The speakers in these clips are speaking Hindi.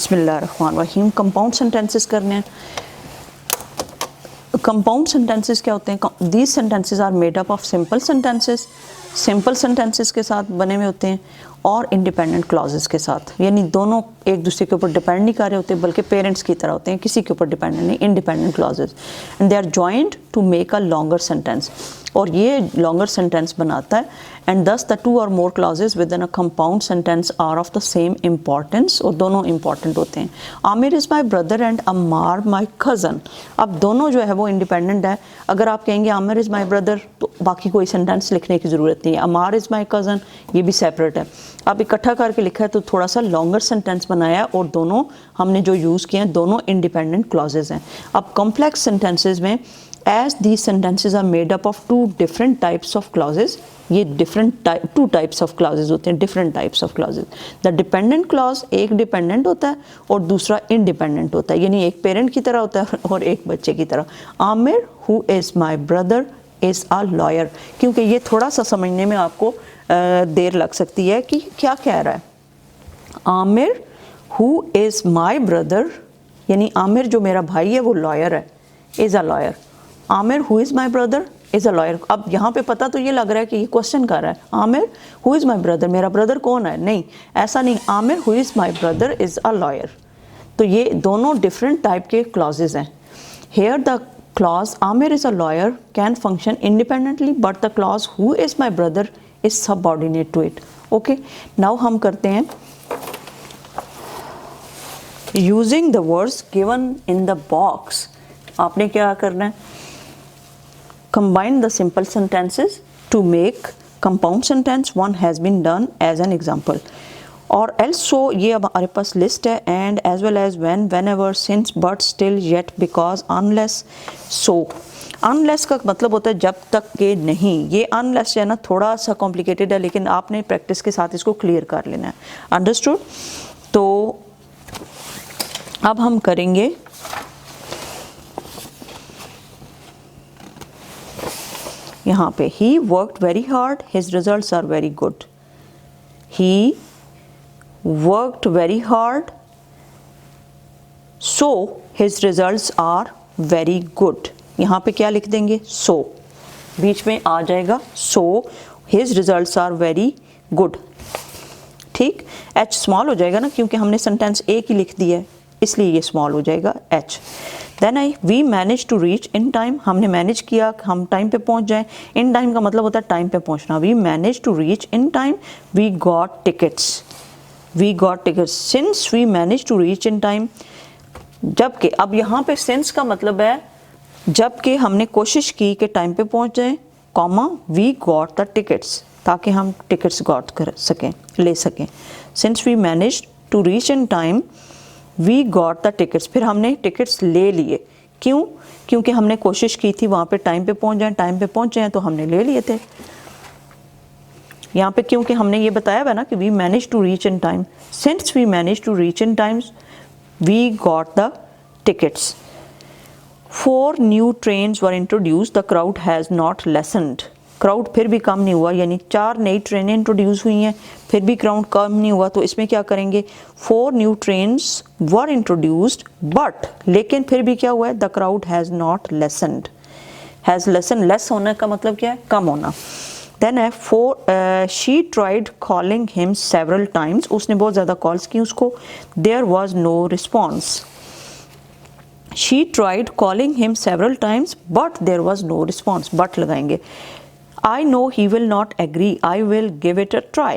बिस्मिल्लाहिर्रहमानिर्रहीम। कंपाउंड सेंटेंसेस करने हैं। कंपाउंड सेंटेंसेस क्या होते हैं? These sentences are made up of simple sentences, simple sentences के साथ बने हुए होते हैं और इंडिपेंडेंट क्लॉजेस के साथ, यानी दोनों एक दूसरे के ऊपर डिपेंड नहीं कर रहे होते बल्कि पेरेंट्स की तरह होते हैं, किसी के ऊपर डिपेंडेंट नहीं, independent clauses. And they are joined to make a longer sentence, और ये लॉन्गर सेंटेंस बनाता है। एंड दस the two or more clauses within a compound sentence are of the same importance, और दोनों इंपॉर्टेंट होते हैं। Aamir is my brother and Ammar my cousin. अब दोनों जो है वो इंडिपेंडेंट है। अगर आप कहेंगे आमिर इज़ माई ब्रदर तो बाकी कोई सेंटेंस लिखने की ज़रूरत नहीं है। अम्मार इज़ माई कज़न ये भी सेपरेट है। अब इकट्ठा करके लिखा है तो थोड़ा सा लॉन्गर सेंटेंस बनाया है, और दोनों हमने जो यूज़ किए हैं दोनों इंडिपेंडेंट क्लॉजेज हैं। अब कॉम्प्लेक्स सेंटेंसेज में as these sentences are made up of two different types of clauses, ये two types of clauses होते हैं, different types of clauses। the dependent clause एक dependent होता है और दूसरा independent होता है, यानी एक parent की तरह होता है और एक बच्चे की तरह। Aamir who is my brother is a lawyer, क्योंकि ये थोड़ा सा समझने में आपको देर लग सकती है कि क्या कह रहा है। Aamir who is my brother, यानी आमिर जो मेरा भाई है वो lawyer है, is a lawyer। Aamir who is my brother is a lawyer. अब यहाँ पे पता तो ये लग रहा है कि ये क्वेश्चन कर रहा है, Aamir who is my brother, मेरा ब्रदर कौन है? नहीं, ऐसा नहीं। Aamir who is my brother is a lawyer. तो ये दोनों डिफरेंट टाइप के क्लॉजेज हैं। Here the clause Aamir is a lawyer can function independently, but the clause who is my brother is subordinate to it. Okay, now हम करते हैं using the words given in the box. आपने क्या करना है? Combine the simple sentences to make compound sentence. One has been done as an example. और else so ये अब हमारे पास लिस्ट है, and as well as when, whenever, since, but, still, yet, because, unless, so। unless का मतलब होता है जब तक के नहीं। ये unless है ना थोड़ा सा कॉम्प्लिकेटेड है, लेकिन आपने प्रैक्टिस के साथ इसको क्लियर कर लेना है। अंडरस्टूड? तो अब हम करेंगे यहाँ पे he worked very hard, his results are very good। he worked very hard, so his results are very good। यहाँ पे क्या लिख देंगे? so, बीच में आ जाएगा so his results are very good। ठीक, h स्मॉल हो जाएगा ना, क्योंकि हमने सेंटेंस एक ही लिख दिया है इसलिए ये स्मॉल हो जाएगा h। Then we manage to reach in time, हमने मैनेज किया हम टाइम पे पहुंच जाएं। इन टाइम का मतलब होता है टाइम पे पहुंचना। We manage to reach in time, we got tickets, we got tickets. Since we manage to reach in time, जबकि अब यहाँ पे सिंस का मतलब है जबकि हमने कोशिश की कि टाइम पे पहुंच जाएं, comma we got the tickets, ताकि हम टिकट्स गॉट कर सकें, ले सकें। Since we manage to reach in time we got the tickets, फिर हमने टिकट्स ले लिए। क्यों? क्योंकि हमने कोशिश की थी वहाँ पे टाइम पे पहुँच जाएं, टाइम पे पहुँचे हैं तो हमने ले लिए थे। यहाँ पे क्योंकि हमने ये बताया हुआ ना कि we manage to reach in time, since we manage to reach in time we got the tickets. 4 new trains were introduce, the crowd has not lessened. Crowd फिर भी कम नहीं हुआ, यानी 4 नई ट्रेनें इंट्रोड्यूस हुई हैं फिर भी क्राउड कम नहीं हुआ। तो इसमें क्या करेंगे? 4 new trains were introduced but, लेकिन फिर भी क्या हुआ है? The crowd has not lessened. Has lessen, less होने का मतलब क्या है? कम होना। देन है she tried calling him several times, उसने बहुत ज़्यादा कॉल्स की उसको। There was no response. She tried calling him several times but there was no response, but लगाएंगे। I know he will not agree, I will give it a try।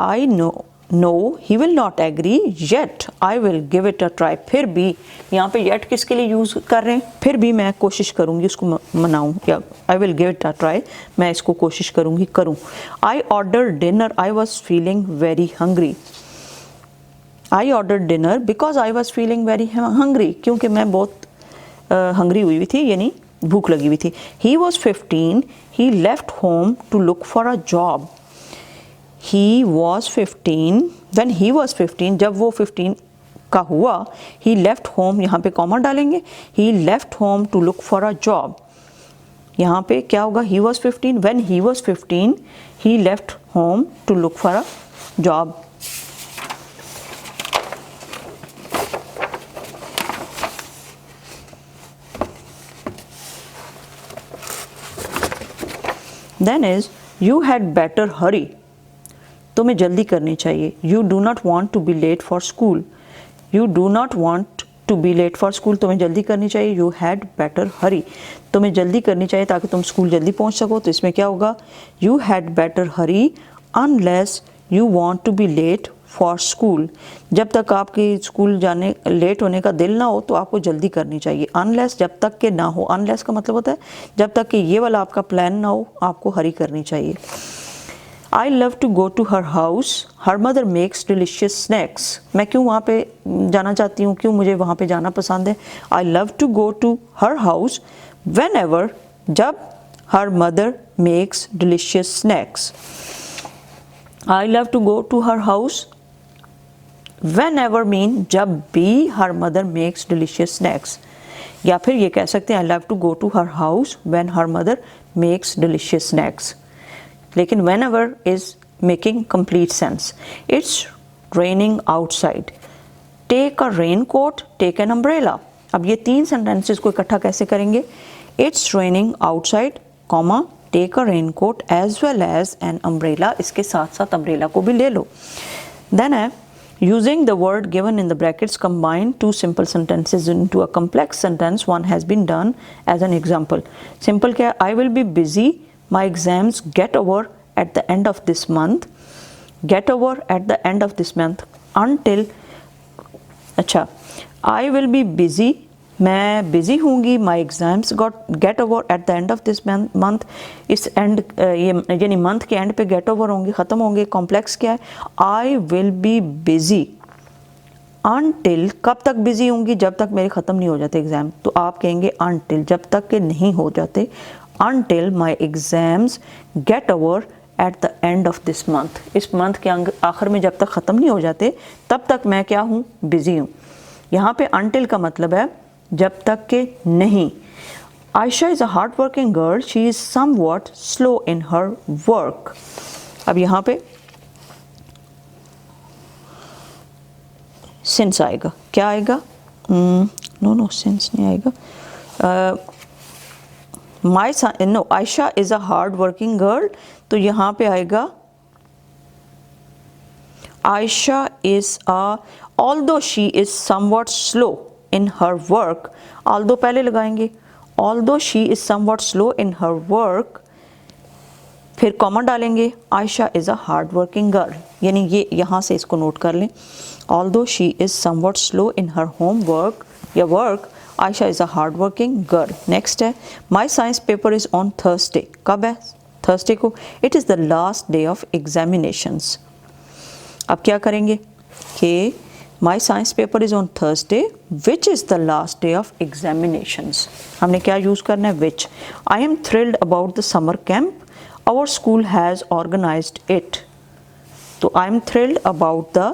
I know he will not agree, yet I will give it a try। फिर भी यहाँ पे yet किसके लिए यूज़ कर रहे हैं? फिर भी मैं कोशिश करूँगी उसको मनाऊँ, या I will give it a try, मैं इसको कोशिश करूँगी करूँ। I ordered dinner, I was feeling very hungry। I ordered dinner because I was feeling very hungry, क्योंकि मैं बहुत हंग्री हुई थी, यानी भूख लगी हुई थी। He was 15, he left home to look for a job। He was 15, when he was 15, जब वो 15 का हुआ, he left home, यहाँ पे कॉमा डालेंगे, he left home to look for a job। यहाँ पे क्या होगा? He was 15, when he was 15, he left home to look for a job। Then is you had better hurry, तुम्हें जल्दी करनी चाहिए। You do not want to be late for school, you do not want to be late for school, तुम्हें जल्दी करनी चाहिए। यू हैड बेटर हरी, तुम्हें जल्दी करनी चाहिए ताकि तुम स्कूल जल्दी पहुंच सको। तो इसमें क्या होगा, you had better hurry unless you want to be late for school, जब तक आपकी स्कूल जाने लेट होने का दिल ना हो तो आपको जल्दी करनी चाहिए। अनलेस जब तक के ना हो, अनलेस का मतलब होता है जब तक कि ये वाला आपका प्लान ना हो आपको हरी करनी चाहिए। I love to go to her house, her mother makes delicious snacks, मैं क्यों वहाँ पे जाना चाहती हूँ, क्यों मुझे वहाँ पे जाना पसंद है। I love to go to her house whenever, जब her mother makes delicious snacks. I love to go to her house whenever mean जब भी her mother makes delicious snacks, या फिर ये कह सकते हैं I love to go to her house when her mother makes delicious snacks, लेकिन whenever is making complete sense. It's raining outside, take a raincoat, take an umbrella. अब ये तीन सेंटेंसेस को इकट्ठा कैसे करेंगे, it's raining outside comma take a raincoat as well as an umbrella, इसके साथ साथ अम्ब्रेला को भी ले लो। देन है using the word given in the brackets combine two simple sentences into a complex sentence, one has been done as an example। simple क्या है, I will be busy, my exams get over at the end of this month, get over at the end of this month until, अच्छा I will be busy, मैं बिजी होंगी, my exams get over at the end of this month, इस एंड ये यानी मंथ के एंड पे गेट ओवर होंगे, ख़त्म होंगे। कॉम्प्लेक्स क्या है, I will be busy until, कब तक बिजी होंगी, जब तक मेरे ख़त्म नहीं हो जाते एग्ज़ाम, तो आप कहेंगे अनटिल, जब तक के नहीं हो जाते, until my exams get over at the end of this month, इस मंथ के आखिर में जब तक ख़त्म नहीं हो जाते तब तक मैं क्या हूँ, बिजी हूँ। यहाँ पे अनटिल का मतलब है जब तक के नहीं। Ayesha is a hard working girl, she is somewhat slow in her work. अब यहाँ पे सिंस आएगा, क्या आएगा, नो सिंस नहीं आएगा। No Ayesha is a hard working girl, तो यहाँ पे आएगा Ayesha is a, although she is somewhat slow in her work, although पहले लगाएंगे, although she is somewhat slow in her work, फिर कॉमा डालेंगे, Ayesha is a hard working girl, यानी ये यहाँ से इसको नोट कर लें, although she is somewhat slow in her homework या work, Ayesha is a hard working girl. Next है, my science paper is on Thursday, कब है, थर्सडे को, it is the last day of examinations। अब क्या करेंगे कि My science paper is on Thursday, which is the last day of examinations। हमने क्या यूज़ करना है, which। I am thrilled about the summer camp, our school has organized it। तो I am thrilled about the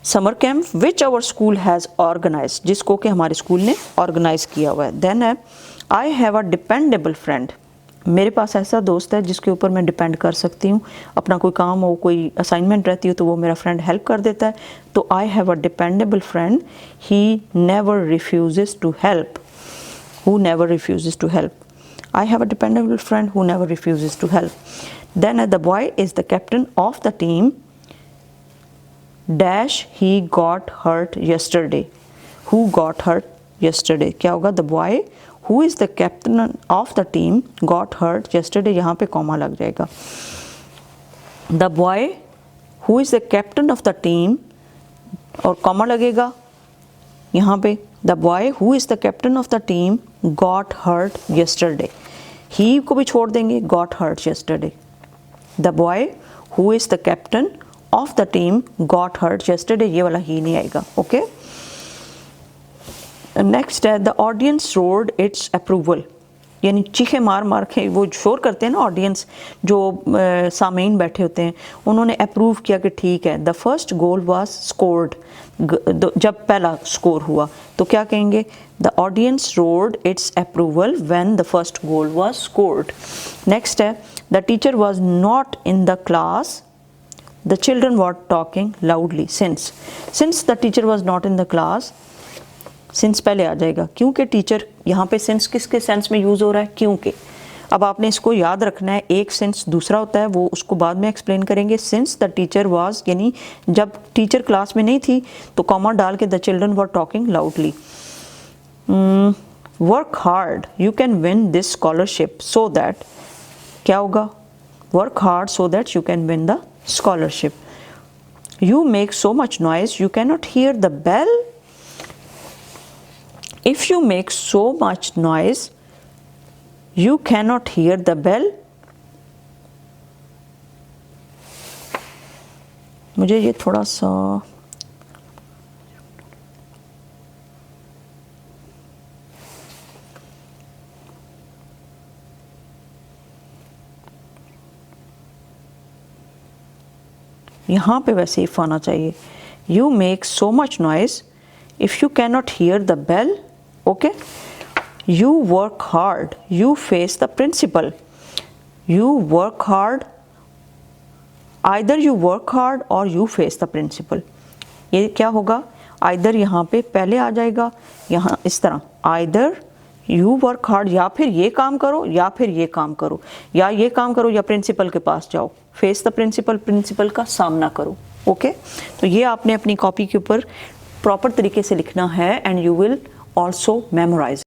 summer camp which our school has organized, जिसको कि हमारे स्कूल ने ऑर्गेनाइज किया हुआ है। Then है, I have a dependable friend, मेरे पास ऐसा दोस्त है जिसके ऊपर मैं डिपेंड कर सकती हूँ, अपना कोई काम हो, कोई असाइनमेंट रहती हो तो वो मेरा फ्रेंड हेल्प कर देता है। तो I have a dependable friend, he never refuses to help, who never refuses to help, I have a dependable friend who never refuses to help. Then the boy is the captain of the team dash he got hurt yesterday, who got hurt yesterday, क्या होगा, the boy who is the captain of the team got hurt yesterday, यहाँ पे कॉमा लग जाएगा। the boy who is the captain of the team और कॉमा लगेगा यहाँ पे, the boy who is the captain of the team got hurt yesterday, he को भी छोड़ देंगे, got hurt yesterday। the boy who is the captain of the team got hurt yesterday, ये वाला ही नहीं आएगा, ओके। नेक्स्ट है, the audience roared its approval, यानी चीखे मार मार के वो शोर करते हैं ना ऑडियंस, जो सामीन बैठे होते हैं, उन्होंने अप्रूव किया कि ठीक है। The first goal was scored, जब पहला स्कोर हुआ तो क्या कहेंगे, the audience roared its approval when the first goal was scored. Next है, the teacher was not in the class, the children were talking loudly. Since the teacher was not in the class, since पहले आ जाएगा क्योंकि टीचर, यहाँ पे सिंस किसके सेंस में यूज़ हो रहा है, क्योंकि। अब आपने इसको याद रखना है, एक सिंस दूसरा होता है, वो उसको बाद में एक्सप्लेन करेंगे। सिंस द टीचर वाज, यानी जब टीचर क्लास में नहीं थी तो कॉमा डाल के the children were talking loudly. Work hard you can win this scholarship so that, क्या होगा, work hard so that you can win the scholarship. You make so much noise you cannot hear the bell. If you make so much noise you cannot hear the bell। मुझे ये थोड़ा सा यहाँ पे वैसे इफ आना चाहिए। You make so much noise if you cannot hear the bell, okay? You work hard, you face the principal। You work hard, either you work hard or you face the principal। ये क्या होगा, either यहाँ पे पहले आ जाएगा, यहाँ इस तरह either you work hard, या फिर ये काम करो या फिर ये काम करो, या ये काम करो या प्रिंसिपल के पास जाओ। फेस द प्रिंसिपल, प्रिंसिपल का सामना करो। ओके, तो ये आपने अपनी कॉपी के ऊपर प्रॉपर तरीके से लिखना है and you will also memorise.